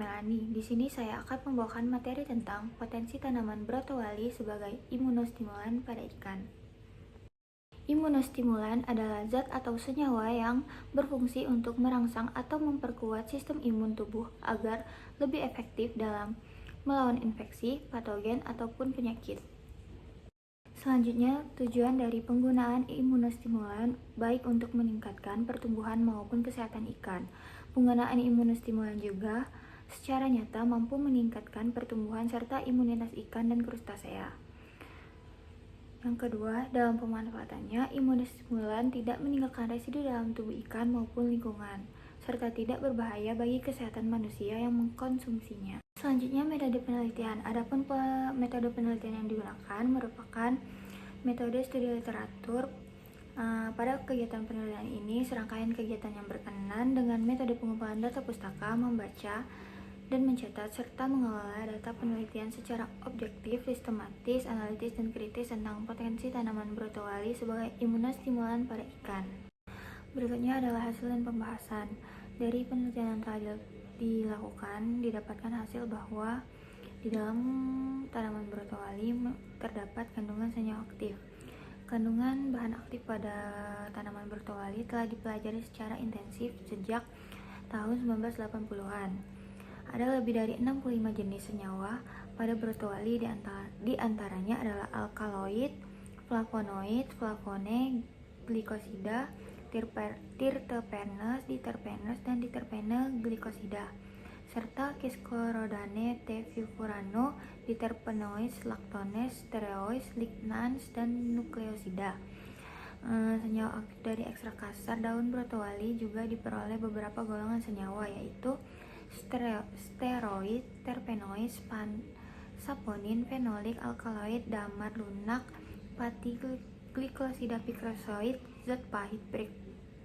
Melani. Di sini saya akan membawakan materi tentang potensi tanaman brotowali sebagai imunostimulan pada ikan. Imunostimulan adalah zat atau senyawa yang berfungsi untuk merangsang atau memperkuat sistem imun tubuh agar lebih efektif dalam melawan infeksi, patogen, ataupun penyakit. Selanjutnya, tujuan dari penggunaan imunostimulan baik untuk meningkatkan pertumbuhan maupun kesehatan ikan. Penggunaan imunostimulan juga secara nyata mampu meningkatkan pertumbuhan serta imunitas ikan dan krustasea. Yang kedua, dalam pemanfaatannya, imunostimulan tidak meninggalkan residu dalam tubuh ikan maupun lingkungan, serta tidak berbahaya bagi kesehatan manusia yang mengkonsumsinya. Selanjutnya, metode penelitian. Adapun metode penelitian yang digunakan merupakan metode studi literatur. Pada kegiatan penelitian ini, serangkaian kegiatan yang berkenaan dengan metode pengumpulan data pustaka, membaca, dan mencatat serta mengelola data penelitian secara objektif, sistematis, analitis, dan kritis tentang potensi tanaman brotowali sebagai imunostimulan pada ikan. Berikutnya adalah hasil dan pembahasan. Dari penelitian yang telah dilakukan, didapatkan hasil bahwa di dalam tanaman brotowali terdapat kandungan senyawa aktif. Kandungan bahan aktif pada tanaman brotowali telah dipelajari secara intensif sejak tahun 1980-an. Ada lebih dari 65 jenis senyawa pada brotowali, di antaranya adalah alkaloid, flavonoid, flavone, glikosida, terpenes, diterpenes, dan diterpene glikosida, serta kisklorodane, tefurano, diterpenoids, lactones, steroids, lignans, dan nukleosida. Senyawa aktif dari ekstrak kasar daun brotowali juga diperoleh beberapa golongan senyawa, yaitu steroid, terpenoid, saponin, fenolik, alkaloid, damar lunak, pati, glikosida pikrosoid, zat pahit,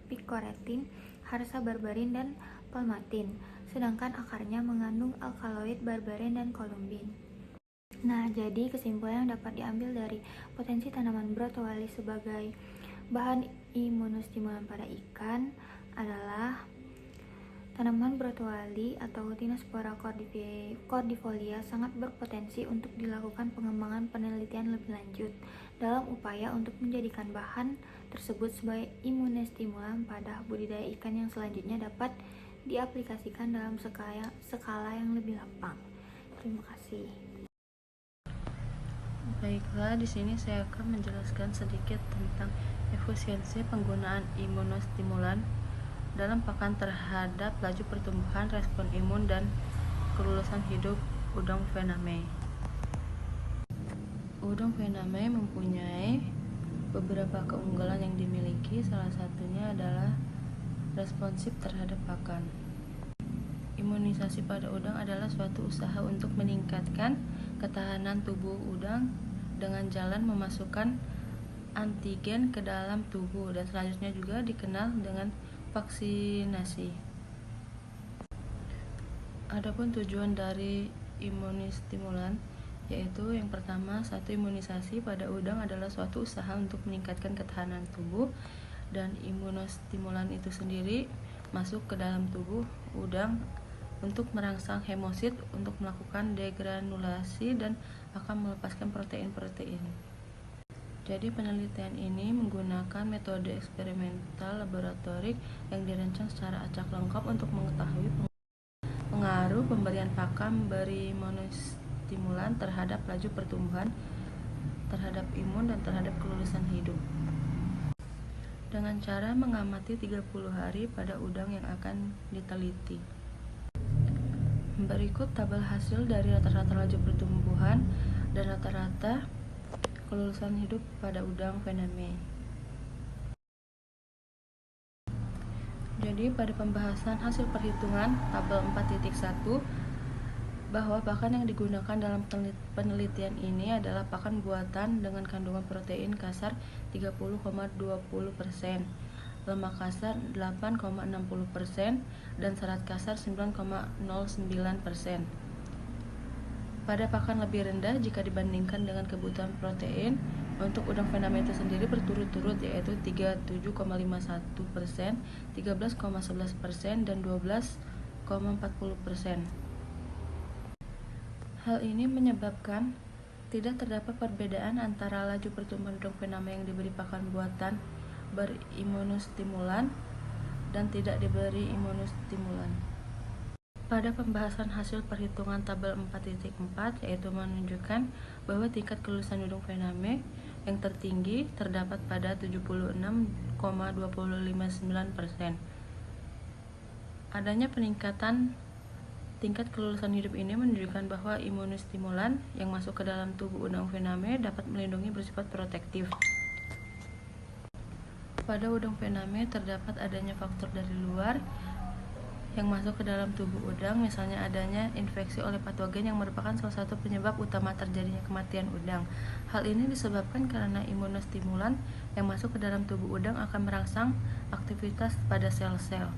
picoretin, harsa barbarin, dan palmatin. Sedangkan akarnya mengandung alkaloid, barbarin, dan kolumbin. Nah, jadi kesimpulan yang dapat diambil dari potensi tanaman brotowali sebagai bahan imunostimulan pada ikan adalah tanaman brotowali atau Tinospora cordifolia sangat berpotensi untuk dilakukan pengembangan penelitian lebih lanjut dalam upaya untuk menjadikan bahan tersebut sebagai imunostimulan pada budidaya ikan yang selanjutnya dapat diaplikasikan dalam skala yang lebih lapang. Terima kasih. Baiklah, di sini saya akan menjelaskan sedikit tentang efisiensi penggunaan imunostimulan dalam pakan terhadap laju pertumbuhan, respon imun, dan kelulusan hidup udang faname. Udang faname mempunyai beberapa keunggulan yang dimiliki, salah satunya adalah responsif terhadap pakan. Imunisasi pada udang adalah suatu usaha untuk meningkatkan ketahanan tubuh udang dengan jalan memasukkan antigen ke dalam tubuh, dan selanjutnya juga dikenal dengan vaksinasi. Adapun tujuan dari imunostimulan yaitu yang pertama, satu, imunisasi pada udang adalah suatu usaha untuk meningkatkan ketahanan tubuh, dan imunostimulan itu sendiri masuk ke dalam tubuh udang untuk merangsang hemosit untuk melakukan degranulasi dan akan melepaskan protein-protein. Jadi penelitian ini menggunakan metode eksperimental laboratorik yang dirancang secara acak lengkap untuk mengetahui pengaruh pemberian pakan beri imunostimulan terhadap laju pertumbuhan, terhadap imun, dan terhadap kelulusan hidup. Dengan cara mengamati 30 hari pada udang yang akan diteliti. Berikut tabel hasil dari rata-rata laju pertumbuhan dan rata-rata kelulusan hidup pada udang faname. Jadi pada pembahasan hasil perhitungan tabel 4.1 bahwa pakan yang digunakan dalam penelitian ini adalah pakan buatan dengan kandungan protein kasar 30,20%, lemak kasar 8,60%, dan serat kasar 9,09%. Pada pakan lebih rendah jika dibandingkan dengan kebutuhan protein untuk udang faname itu sendiri berturut-turut, yaitu 37,51%, 13,11%, dan 12,40%. Hal ini menyebabkan tidak terdapat perbedaan antara laju pertumbuhan udang faname yang diberi pakan buatan berimunostimulan dan tidak diberi imunostimulan. Pada pembahasan hasil perhitungan tabel 4.4 yaitu menunjukkan bahwa tingkat kelulusan udang faname yang tertinggi terdapat pada 76,259%. Adanya peningkatan tingkat kelulusan hidup ini menunjukkan bahwa imunostimulan yang masuk ke dalam tubuh udang faname dapat melindungi bersifat protektif. Pada udang faname terdapat adanya faktor dari luar yang masuk ke dalam tubuh udang, misalnya adanya infeksi oleh patogen yang merupakan salah satu penyebab utama terjadinya kematian udang. Hal ini disebabkan karena imunostimulan yang masuk ke dalam tubuh udang akan merangsang aktivitas pada sel-sel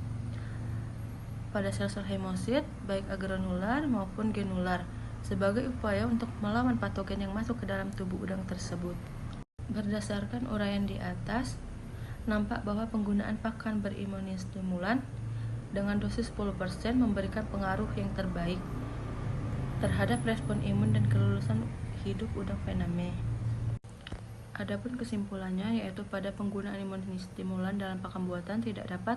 hemosit, baik agranular maupun genular, sebagai upaya untuk melawan patogen yang masuk ke dalam tubuh udang tersebut. Berdasarkan uraian di atas, nampak bahwa penggunaan pakan berimunostimulan dengan dosis 10% memberikan pengaruh yang terbaik terhadap respon imun dan kelulusan hidup udang faname. Adapun kesimpulannya yaitu pada penggunaan imunostimulan dalam pakan buatan tidak dapat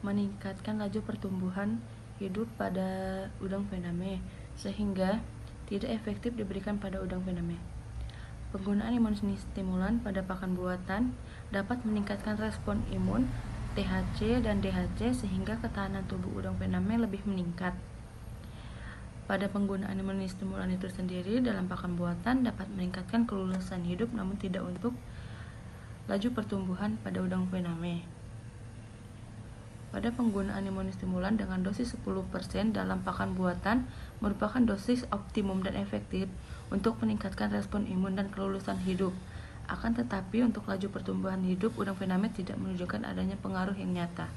meningkatkan laju pertumbuhan hidup pada udang faname sehingga tidak efektif diberikan pada udang faname. Penggunaan imunostimulan pada pakan buatan dapat meningkatkan respon imun THC dan DHC sehingga ketahanan tubuh udang faname lebih meningkat. Pada penggunaan imunostimulan itu sendiri dalam pakan buatan dapat meningkatkan kelulusan hidup namun tidak untuk laju pertumbuhan pada udang faname. Pada penggunaan imunostimulan dengan dosis 10% dalam pakan buatan merupakan dosis optimum dan efektif untuk meningkatkan respon imun dan kelulusan hidup. Akan tetapi untuk laju pertumbuhan hidup udang faname tidak menunjukkan adanya pengaruh yang nyata.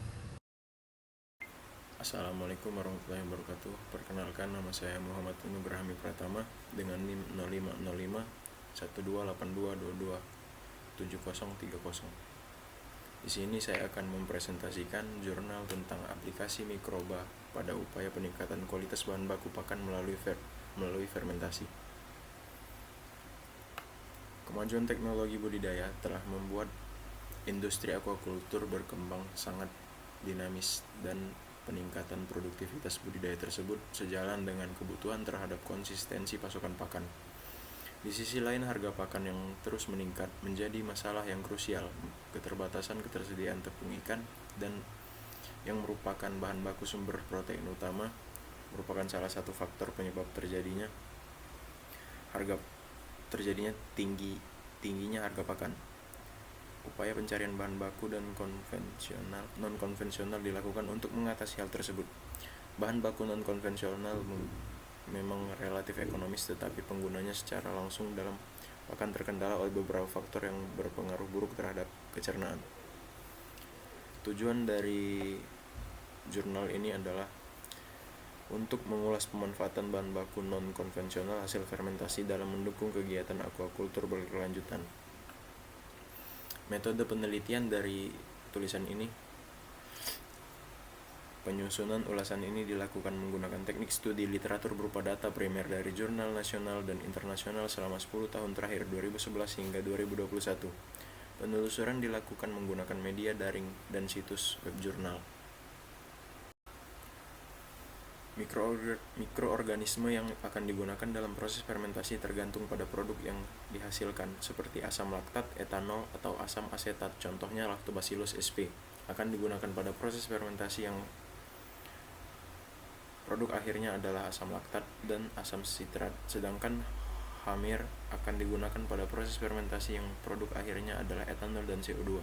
Assalamualaikum warahmatullahi wabarakatuh. Perkenalkan, nama saya Muhammad Nugraha Hami Pratama dengan NIM 0505 1282227030. Di sini saya akan mempresentasikan jurnal tentang aplikasi mikroba pada upaya peningkatan kualitas bahan baku pakan melalui fermentasi. Kemajuan teknologi budidaya telah membuat industri aquaculture berkembang sangat dinamis dan peningkatan produktivitas budidaya tersebut sejalan dengan kebutuhan terhadap konsistensi pasokan pakan. Di sisi lain, harga pakan yang terus meningkat menjadi masalah yang krusial. Keterbatasan ketersediaan tepung ikan dan yang merupakan bahan baku sumber protein utama merupakan salah satu faktor penyebab terjadinya tingginya harga pakan. Upaya pencarian bahan baku dan non-konvensional dilakukan untuk mengatasi hal tersebut. Bahan baku non-konvensional memang relatif ekonomis, tetapi penggunanya secara langsung dalam pakan terkendala oleh beberapa faktor yang berpengaruh buruk terhadap kecernaan. Tujuan dari jurnal ini adalah untuk mengulas pemanfaatan bahan baku non-konvensional hasil fermentasi dalam mendukung kegiatan aquaculture berkelanjutan. Metode penelitian dari tulisan ini, penyusunan ulasan ini dilakukan menggunakan teknik studi literatur berupa data primer dari jurnal nasional dan internasional selama 10 tahun terakhir 2011 hingga 2021. Penelusuran dilakukan menggunakan media daring dan situs web jurnal. Mikroorganisme yang akan digunakan dalam proses fermentasi tergantung pada produk yang dihasilkan, seperti asam laktat, etanol, atau asam asetat, contohnya Lactobacillus sp, akan digunakan pada proses fermentasi yang produk akhirnya adalah asam laktat dan asam sitrat, sedangkan hamir akan digunakan pada proses fermentasi yang produk akhirnya adalah etanol dan CO2.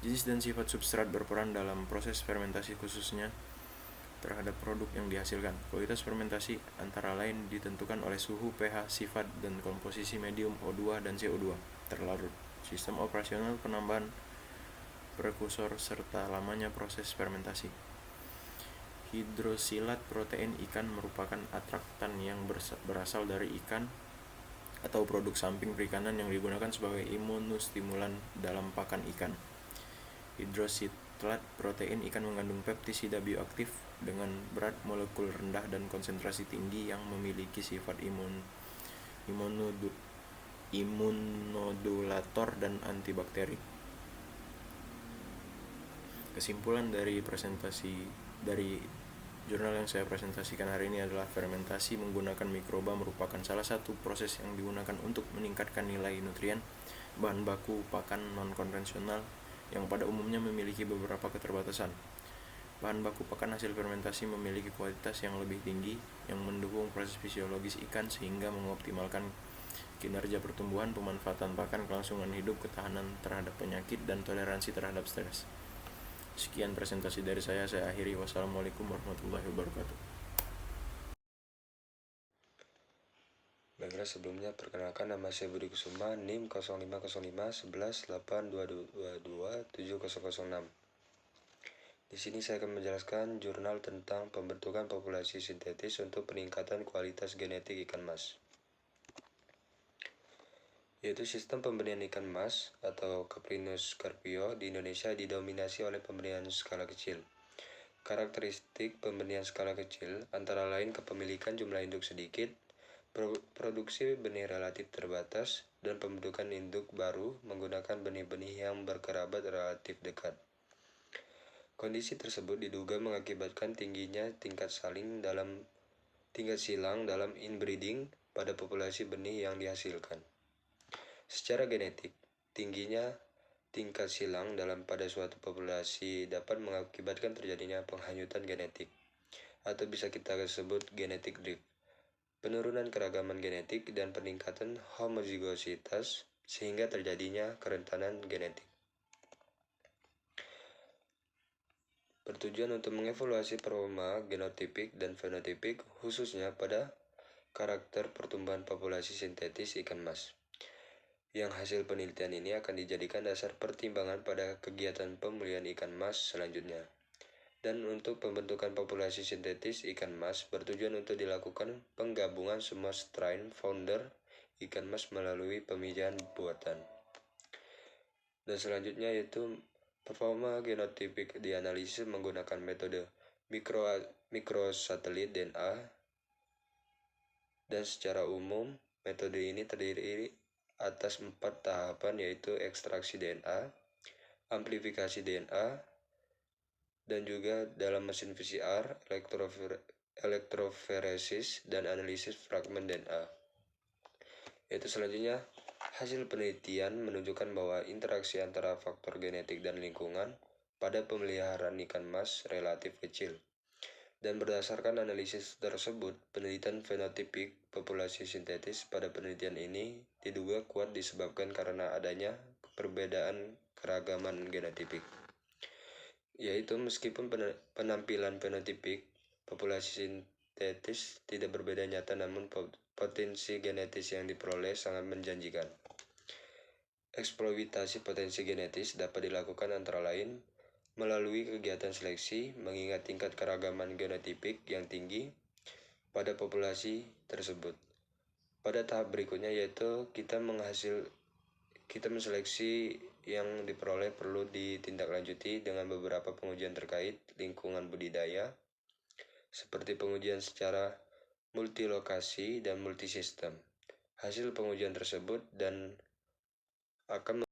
Jenis dan sifat substrat berperan dalam proses fermentasi khususnya terhadap produk yang dihasilkan. Kualitas fermentasi antara lain ditentukan oleh suhu, pH, sifat, dan komposisi medium O2 dan CO2 terlarut, sistem operasional, penambahan prekursor, serta lamanya proses fermentasi. Hidrosilat protein ikan merupakan atraktan yang berasal dari ikan atau produk samping perikanan yang digunakan sebagai imunostimulan dalam pakan ikan. Telat protein ikan mengandung peptisida bioaktif dengan berat molekul rendah dan konsentrasi tinggi yang memiliki sifat imunodulator dan antibakteri. Kesimpulan dari jurnal yang saya presentasikan hari ini adalah fermentasi menggunakan mikroba merupakan salah satu proses yang digunakan untuk meningkatkan nilai nutrien bahan baku pakan non-konvensional yang pada umumnya memiliki beberapa keterbatasan. Bahan baku pakan hasil fermentasi memiliki kualitas yang lebih tinggi yang mendukung proses fisiologis ikan sehingga mengoptimalkan kinerja pertumbuhan, pemanfaatan pakan, kelangsungan hidup, ketahanan terhadap penyakit, dan toleransi terhadap stres. Sekian presentasi dari saya akhiri. Wassalamualaikum warahmatullahi wabarakatuh. Baiklah, sebelumnya perkenalkan, nama saya Budi Kusuma, NIM 05051182227006. Di sini saya akan menjelaskan jurnal tentang pembentukan populasi sintetis untuk peningkatan kualitas genetik ikan mas, yaitu sistem pembenihan ikan mas atau Caprinus carpio di Indonesia didominasi oleh pembenihan skala kecil. Karakteristik pembenihan skala kecil antara lain kepemilikan jumlah induk sedikit, produksi benih relatif terbatas, dan pembentukan induk baru menggunakan benih-benih yang berkerabat relatif dekat. Kondisi tersebut diduga mengakibatkan tingginya tingkat silang dalam inbreeding pada populasi benih yang dihasilkan. Secara genetik, tingginya tingkat silang pada suatu populasi dapat mengakibatkan terjadinya penghanyutan genetik, atau bisa kita sebut genetic drift, penurunan keragaman genetik, dan peningkatan homozigositas sehingga terjadinya kerentanan genetik. Bertujuan untuk mengevaluasi performa genotipik dan fenotipik khususnya pada karakter pertumbuhan populasi sintetis ikan mas, yang hasil penelitian ini akan dijadikan dasar pertimbangan pada kegiatan pemulihan ikan mas selanjutnya. Dan untuk pembentukan populasi sintetis ikan mas bertujuan untuk dilakukan penggabungan semua strain founder ikan mas melalui pemijahan buatan. Dan selanjutnya yaitu performa genotipik dianalisis menggunakan metode mikrosatelit DNA, dan secara umum metode ini terdiri atas 4 tahapan, yaitu ekstraksi DNA, amplifikasi DNA, dan juga dalam mesin PCR, elektroforesis, dan analisis fragmen DNA. Yaitu selanjutnya, hasil penelitian menunjukkan bahwa interaksi antara faktor genetik dan lingkungan pada pemeliharaan ikan mas relatif kecil. Dan berdasarkan analisis tersebut, penelitian fenotipik populasi sintetis pada penelitian ini diduga kuat disebabkan karena adanya perbedaan keragaman genotipik. Yaitu meskipun penampilan fenotipik populasi sintetis tidak berbeda nyata, namun potensi genetis yang diperoleh sangat menjanjikan. Eksploitasi potensi genetis dapat dilakukan antara lain melalui kegiatan seleksi, mengingat tingkat keragaman genotipik yang tinggi pada populasi tersebut. Pada tahap berikutnya yaitu kita menseleksi yang diperoleh perlu ditindaklanjuti dengan beberapa pengujian terkait lingkungan budidaya, seperti pengujian secara multilokasi dan multisistem. Hasil pengujian tersebut dan akan